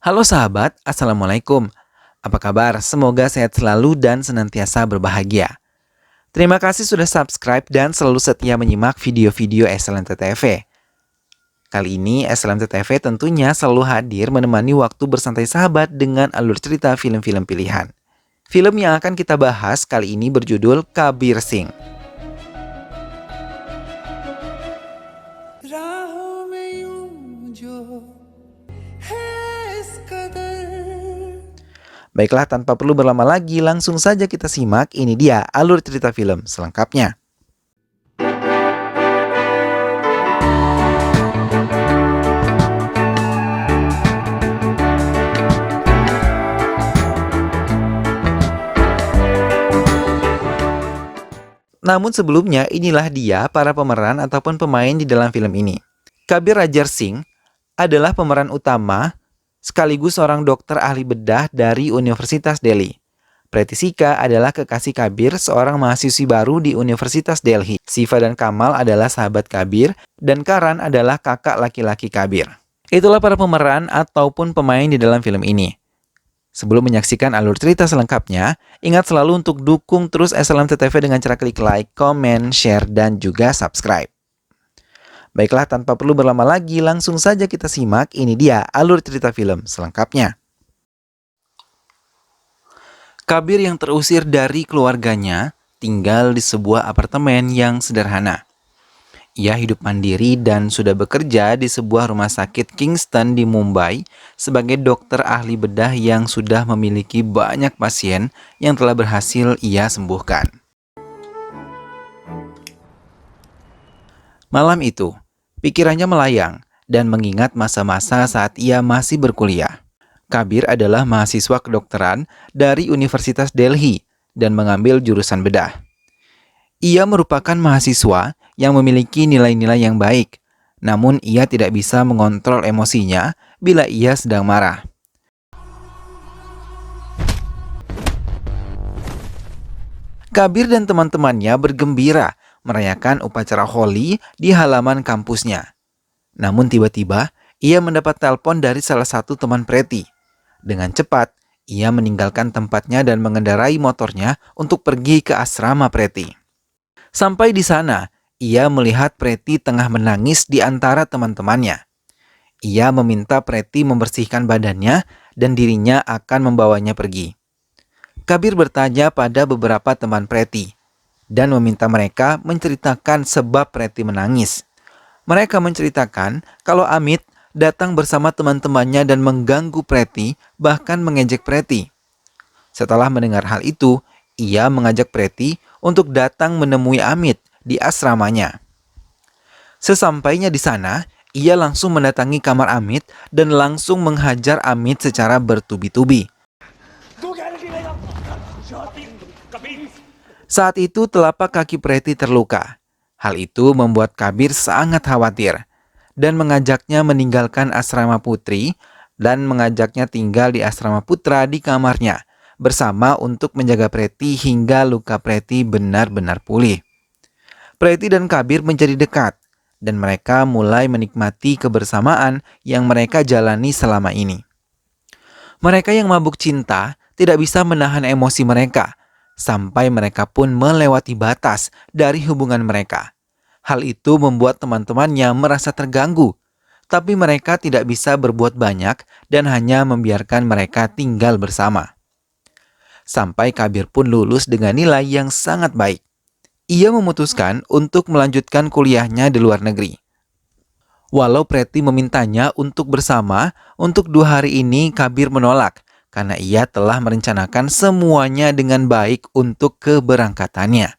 Halo sahabat, Assalamualaikum. Apa kabar? Semoga sehat selalu dan senantiasa berbahagia. Terima kasih sudah subscribe dan selalu setia menyimak video-video SLMT TV. Kali ini SLMT TV tentunya selalu hadir menemani waktu bersantai sahabat dengan alur cerita film-film pilihan. Film yang akan kita bahas kali ini berjudul Kabir Singh. Baiklah, tanpa perlu berlama lagi, langsung saja kita simak. Ini dia alur cerita film selengkapnya. Namun sebelumnya, inilah dia para pemeran ataupun pemain di dalam film ini. Kabir Rajar Singh adalah pemeran utama sekaligus seorang dokter ahli bedah dari Universitas Delhi. Preeti Sika adalah kekasih Kabir, seorang mahasiswi baru di Universitas Delhi. Siva dan Kamal adalah sahabat Kabir, dan Karan adalah kakak laki-laki Kabir. Itulah para pemeran ataupun pemain di dalam film ini. Sebelum menyaksikan alur cerita selengkapnya, ingat selalu untuk dukung terus SLMT TV dengan cara klik like, comment, share, dan juga subscribe. Baiklah, tanpa perlu berlama lagi, langsung saja kita simak. Ini dia alur cerita film selengkapnya. Kabir yang terusir dari keluarganya tinggal di sebuah apartemen yang sederhana. Ia hidup mandiri dan sudah bekerja di sebuah rumah sakit Kingston di Mumbai sebagai dokter ahli bedah yang sudah memiliki banyak pasien yang telah berhasil ia sembuhkan. Malam itu, pikirannya melayang dan mengingat masa-masa saat ia masih berkuliah. Kabir adalah mahasiswa kedokteran dari Universitas Delhi dan mengambil jurusan bedah. Ia merupakan mahasiswa yang memiliki nilai-nilai yang baik, namun ia tidak bisa mengontrol emosinya bila ia sedang marah. Kabir dan teman-temannya bergembira merayakan upacara Holi di halaman kampusnya. Namun tiba-tiba, ia mendapat telepon dari salah satu teman Preeti. Dengan cepat, ia meninggalkan tempatnya dan mengendarai motornya untuk pergi ke asrama Preeti. Sampai di sana, ia melihat Preeti tengah menangis di antara teman-temannya. Ia meminta Preeti membersihkan badannya dan dirinya akan membawanya pergi. Kabir bertanya pada beberapa teman Preeti dan meminta mereka menceritakan sebab Preeti menangis. Mereka menceritakan kalau Amit datang bersama teman-temannya dan mengganggu Preeti, bahkan mengejek Preeti. Setelah mendengar hal itu, ia mengajak Preeti untuk datang menemui Amit di asramanya. Sesampainya di sana, ia langsung mendatangi kamar Amit dan langsung menghajar Amit secara bertubi-tubi. Saat itu telapak kaki Preeti terluka. Hal itu membuat Kabir sangat khawatir dan mengajaknya meninggalkan asrama putri dan mengajaknya tinggal di asrama putra di kamarnya bersama untuk menjaga Preeti hingga luka Preeti benar-benar pulih. Preeti dan Kabir menjadi dekat dan mereka mulai menikmati kebersamaan yang mereka jalani selama ini. Mereka yang mabuk cinta tidak bisa menahan emosi mereka sampai mereka pun melewati batas dari hubungan mereka. Hal itu membuat teman-temannya merasa terganggu, tapi mereka tidak bisa berbuat banyak dan hanya membiarkan mereka tinggal bersama. Sampai Kabir pun lulus dengan nilai yang sangat baik. Ia memutuskan untuk melanjutkan kuliahnya di luar negeri. Walau Preeti memintanya untuk bersama, untuk 2 hari ini Kabir menolak karena ia telah merencanakan semuanya dengan baik untuk keberangkatannya.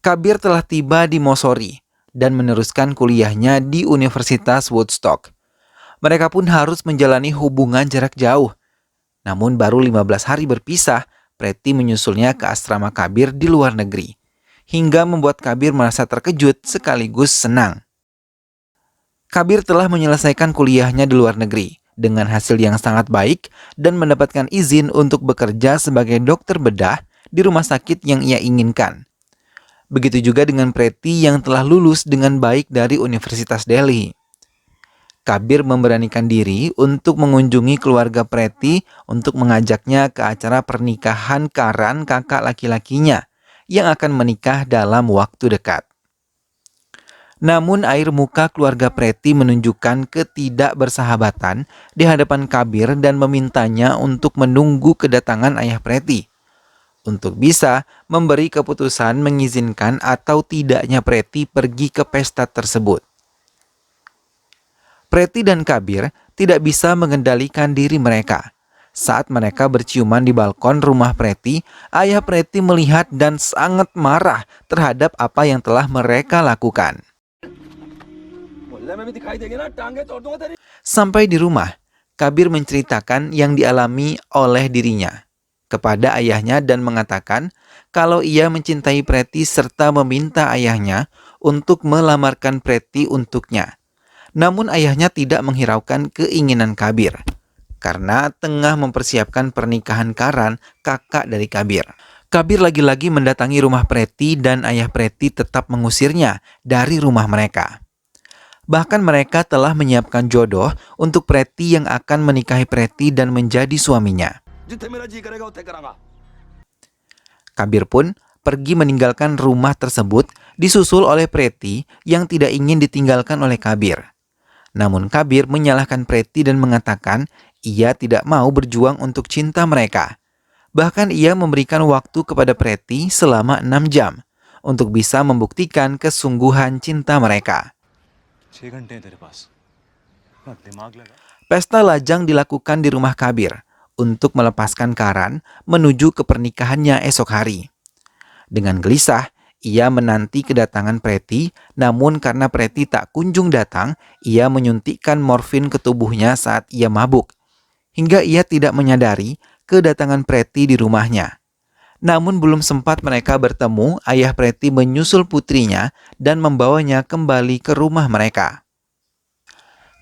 Kabir telah tiba di Mosori dan meneruskan kuliahnya di Universitas Woodstock. Mereka pun harus menjalani hubungan jarak jauh. Namun baru 15 hari berpisah, Preeti menyusulnya ke asrama Kabir di luar negeri, hingga membuat Kabir merasa terkejut sekaligus senang. Kabir telah menyelesaikan kuliahnya di luar negeri dengan hasil yang sangat baik dan mendapatkan izin untuk bekerja sebagai dokter bedah di rumah sakit yang ia inginkan. Begitu juga dengan Preeti yang telah lulus dengan baik dari Universitas Delhi. Kabir memberanikan diri untuk mengunjungi keluarga Preti untuk mengajaknya ke acara pernikahan Karan kakak laki-lakinya yang akan menikah dalam waktu dekat. Namun air muka keluarga Preti menunjukkan ketidakbersahabatan di hadapan Kabir dan memintanya untuk menunggu kedatangan ayah Preti untuk bisa memberi keputusan mengizinkan atau tidaknya Preti pergi ke pesta tersebut. Preti dan Kabir tidak bisa mengendalikan diri mereka. Saat mereka berciuman di balkon rumah Preti, ayah Preti melihat dan sangat marah terhadap apa yang telah mereka lakukan. Sampai di rumah, Kabir menceritakan yang dialami oleh dirinya kepada ayahnya dan mengatakan kalau ia mencintai Preti serta meminta ayahnya untuk melamarkan Preti untuknya. Namun ayahnya tidak menghiraukan keinginan Kabir karena tengah mempersiapkan pernikahan Karan, kakak dari Kabir. Kabir lagi-lagi mendatangi rumah Preti dan ayah Preti tetap mengusirnya dari rumah mereka. Bahkan mereka telah menyiapkan jodoh untuk Preti yang akan menikahi Preti dan menjadi suaminya. Kabir pun pergi meninggalkan rumah tersebut disusul oleh Preti yang tidak ingin ditinggalkan oleh Kabir. Namun Kabir menyalahkan Preti dan mengatakan ia tidak mau berjuang untuk cinta mereka. Bahkan ia memberikan waktu kepada Preti selama 6 jam untuk bisa membuktikan kesungguhan cinta mereka. Pesta lajang dilakukan di rumah Kabir untuk melepaskan Karan menuju ke pernikahannya esok hari. Dengan gelisah, ia menanti kedatangan Preti, namun karena Preti tak kunjung datang, ia menyuntikkan morfin ke tubuhnya saat ia mabuk, hingga ia tidak menyadari kedatangan Preti di rumahnya. Namun belum sempat mereka bertemu, ayah Preti menyusul putrinya dan membawanya kembali ke rumah mereka.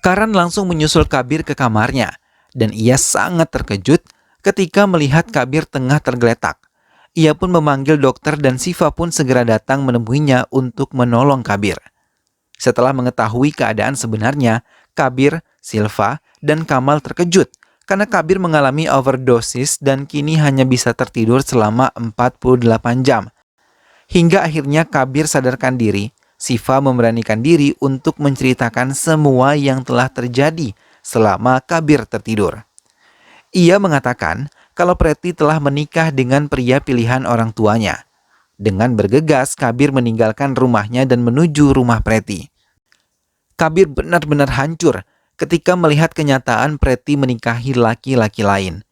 Karan langsung menyusul Kabir ke kamarnya, dan ia sangat terkejut ketika melihat Kabir tengah tergeletak. Ia pun memanggil dokter dan Siva pun segera datang menemuinya untuk menolong Kabir. Setelah mengetahui keadaan sebenarnya, Kabir, Silva, dan Kamal terkejut karena Kabir mengalami overdosis dan kini hanya bisa tertidur selama 48 jam. Hingga akhirnya Kabir sadarkan diri, Siva memberanikan diri untuk menceritakan semua yang telah terjadi selama Kabir tertidur. Ia mengatakan kalau Preti telah menikah dengan pria pilihan orang tuanya. Dengan bergegas, Kabir meninggalkan rumahnya dan menuju rumah Preti. Kabir benar-benar hancur ketika melihat kenyataan Preti menikahi laki-laki lain.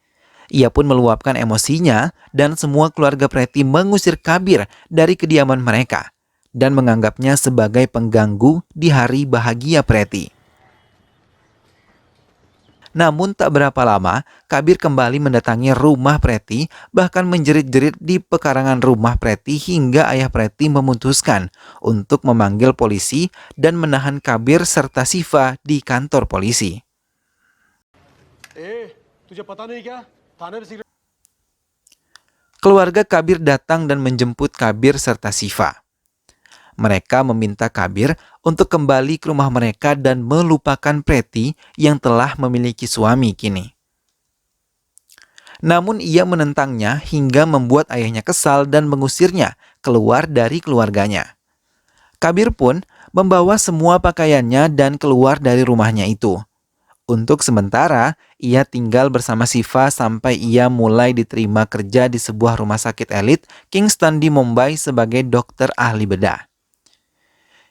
Ia pun meluapkan emosinya dan semua keluarga Preti mengusir Kabir dari kediaman mereka dan menganggapnya sebagai pengganggu di hari bahagia Preti. Namun tak berapa lama, Kabir kembali mendatangi rumah Preti, bahkan menjerit-jerit di pekarangan rumah Preti hingga ayah Preti memutuskan untuk memanggil polisi dan menahan Kabir serta Siva di kantor polisi. Keluarga Kabir datang dan menjemput Kabir serta Siva. Mereka meminta Kabir untuk kembali ke rumah mereka dan melupakan Preti yang telah memiliki suami kini. Namun ia menentangnya hingga membuat ayahnya kesal dan mengusirnya keluar dari keluarganya. Kabir pun membawa semua pakaiannya dan keluar dari rumahnya itu. Untuk sementara, ia tinggal bersama Siva sampai ia mulai diterima kerja di sebuah rumah sakit elit Kingston di Mumbai sebagai dokter ahli bedah.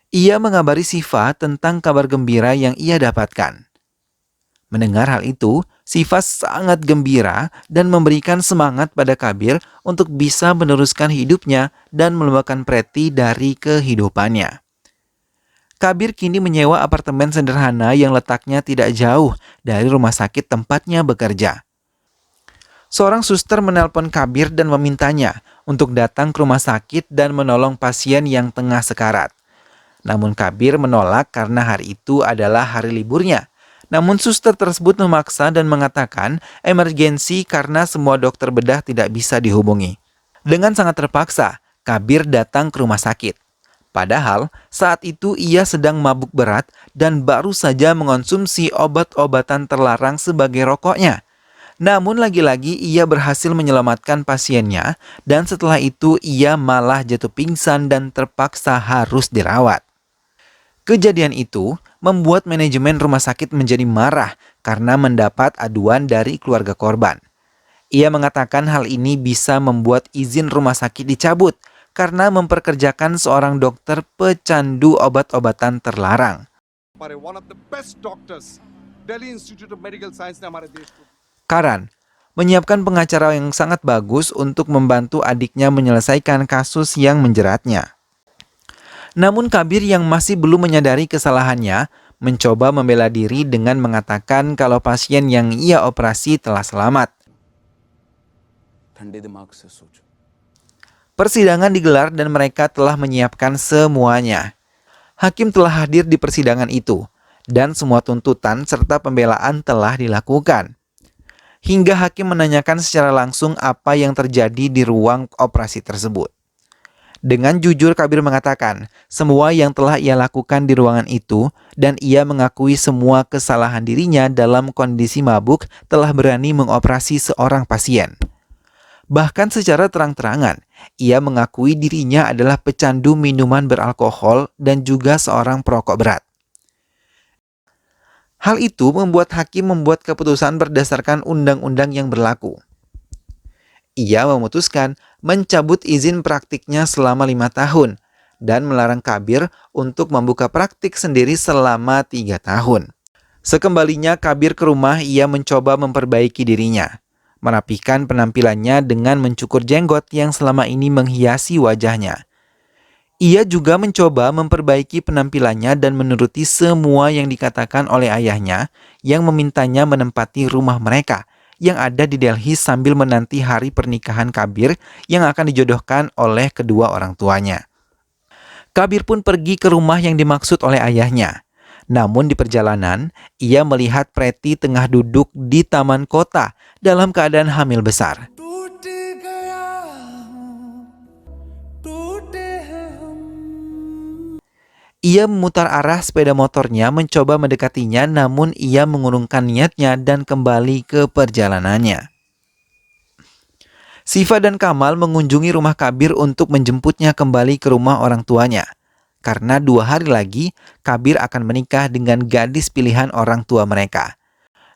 Ia mengabari Siva tentang kabar gembira yang ia dapatkan. Mendengar hal itu, Siva sangat gembira dan memberikan semangat pada Kabir untuk bisa meneruskan hidupnya dan melupakan Preti dari kehidupannya. Kabir kini menyewa apartemen sederhana yang letaknya tidak jauh dari rumah sakit tempatnya bekerja. Seorang suster menelpon Kabir dan memintanya untuk datang ke rumah sakit dan menolong pasien yang tengah sekarat. Namun Kabir menolak karena hari itu adalah hari liburnya. Namun suster tersebut memaksa dan mengatakan emergensi karena semua dokter bedah tidak bisa dihubungi. Dengan sangat terpaksa, Kabir datang ke rumah sakit. Padahal saat itu ia sedang mabuk berat dan baru saja mengonsumsi obat-obatan terlarang sebagai rokoknya. Namun lagi-lagi ia berhasil menyelamatkan pasiennya dan setelah itu ia malah jatuh pingsan dan terpaksa harus dirawat. Kejadian itu membuat manajemen rumah sakit menjadi marah karena mendapat aduan dari keluarga korban. Ia mengatakan hal ini bisa membuat izin rumah sakit dicabut karena memperkerjakan seorang dokter pecandu obat-obatan terlarang. Karan menyiapkan pengacara yang sangat bagus untuk membantu adiknya menyelesaikan kasus yang menjeratnya. Namun Kabir yang masih belum menyadari kesalahannya, mencoba membela diri dengan mengatakan kalau pasien yang ia operasi telah selamat. Persidangan digelar dan mereka telah menyiapkan semuanya. Hakim telah hadir di persidangan itu, dan semua tuntutan serta pembelaan telah dilakukan. Hingga hakim menanyakan secara langsung apa yang terjadi di ruang operasi tersebut. Dengan jujur Kabir mengatakan semua yang telah ia lakukan di ruangan itu dan ia mengakui semua kesalahan dirinya dalam kondisi mabuk telah berani mengoperasi seorang pasien. Bahkan secara terang-terangan, ia mengakui dirinya adalah pecandu minuman beralkohol dan juga seorang perokok berat. Hal itu membuat hakim membuat keputusan berdasarkan undang-undang yang berlaku. Ia memutuskan mencabut izin praktiknya selama 5 tahun dan melarang Kabir untuk membuka praktik sendiri selama 3 tahun. Sekembalinya Kabir ke rumah, ia mencoba memperbaiki dirinya, merapikan penampilannya dengan mencukur jenggot yang selama ini menghiasi wajahnya. Ia juga mencoba memperbaiki penampilannya dan menuruti semua yang dikatakan oleh ayahnya yang memintanya menempati rumah mereka yang ada di Delhi sambil menanti hari pernikahan Kabir yang akan dijodohkan oleh kedua orang tuanya. Kabir pun pergi ke rumah yang dimaksud oleh ayahnya. Namun di perjalanan, ia melihat Preti tengah duduk di taman kota dalam keadaan hamil besar. Ia memutar arah sepeda motornya mencoba mendekatinya, namun ia mengurungkan niatnya dan kembali ke perjalanannya. Siva dan Kamal mengunjungi rumah Kabir untuk menjemputnya kembali ke rumah orang tuanya. Karena 2 hari lagi, Kabir akan menikah dengan gadis pilihan orang tua mereka.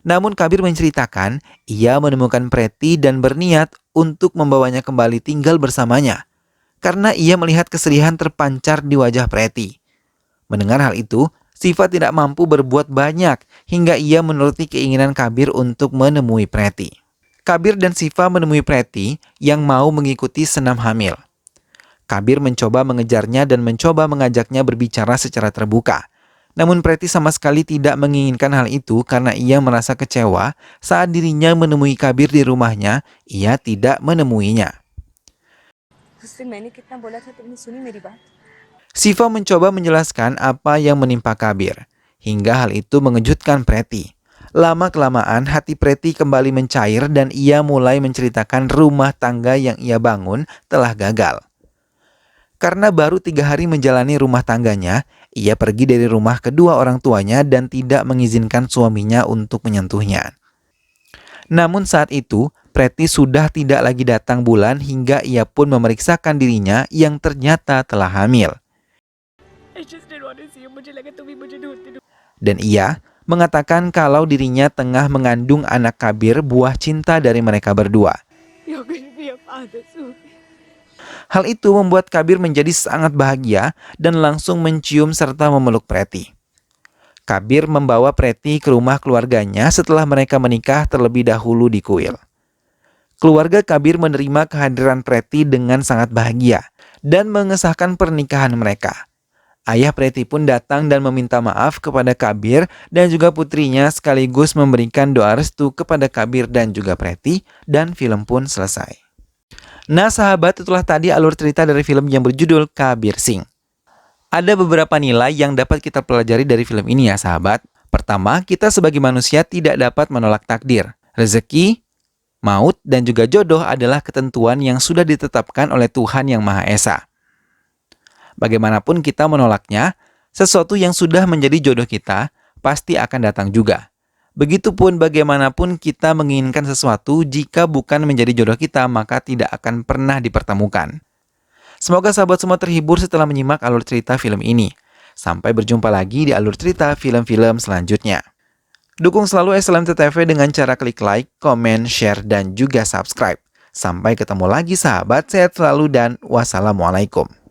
Namun Kabir menceritakan, ia menemukan Preti dan berniat untuk membawanya kembali tinggal bersamanya. Karena ia melihat kesedihan terpancar di wajah Preti. Mendengar hal itu, Siva tidak mampu berbuat banyak hingga ia menuruti keinginan Kabir untuk menemui Preti. Kabir dan Siva menemui Preti yang mau mengikuti senam hamil. Kabir mencoba mengejarnya dan mencoba mengajaknya berbicara secara terbuka. Namun Preti sama sekali tidak menginginkan hal itu karena ia merasa kecewa saat dirinya menemui Kabir di rumahnya, ia tidak menemuinya. Siva mencoba menjelaskan apa yang menimpa Kabir, hingga hal itu mengejutkan Preti. Lama-kelamaan hati Preti kembali mencair dan ia mulai menceritakan rumah tangga yang ia bangun telah gagal. Karena baru 3 hari menjalani rumah tangganya, ia pergi dari rumah kedua orang tuanya dan tidak mengizinkan suaminya untuk menyentuhnya. Namun saat itu, Preti sudah tidak lagi datang bulan hingga ia pun memeriksakan dirinya yang ternyata telah hamil. Dan ia mengatakan kalau dirinya tengah mengandung anak Kabir, buah cinta dari mereka berdua. Hal itu membuat Kabir menjadi sangat bahagia dan langsung mencium serta memeluk Preti. Kabir membawa Preti ke rumah keluarganya setelah mereka menikah terlebih dahulu di kuil. Keluarga Kabir menerima kehadiran Preti dengan sangat bahagia dan mengesahkan pernikahan mereka. Ayah Preti pun datang dan meminta maaf kepada Kabir dan juga putrinya sekaligus memberikan doa restu kepada Kabir dan juga Preti, dan film pun selesai. Nah sahabat, itulah tadi alur cerita dari film yang berjudul Kabir Singh. Ada beberapa nilai yang dapat kita pelajari dari film ini ya sahabat. Pertama, kita sebagai manusia tidak dapat menolak takdir. Rezeki, maut, dan juga jodoh adalah ketentuan yang sudah ditetapkan oleh Tuhan Yang Maha Esa. Bagaimanapun kita menolaknya, sesuatu yang sudah menjadi jodoh kita pasti akan datang juga. Begitupun bagaimanapun kita menginginkan sesuatu, jika bukan menjadi jodoh kita, maka tidak akan pernah dipertemukan. Semoga sahabat semua terhibur setelah menyimak alur cerita film ini. Sampai berjumpa lagi di alur cerita film-film selanjutnya. Dukung selalu SLMT TV dengan cara klik like, komen, share, dan juga subscribe. Sampai ketemu lagi sahabat, sehat selalu dan wassalamualaikum.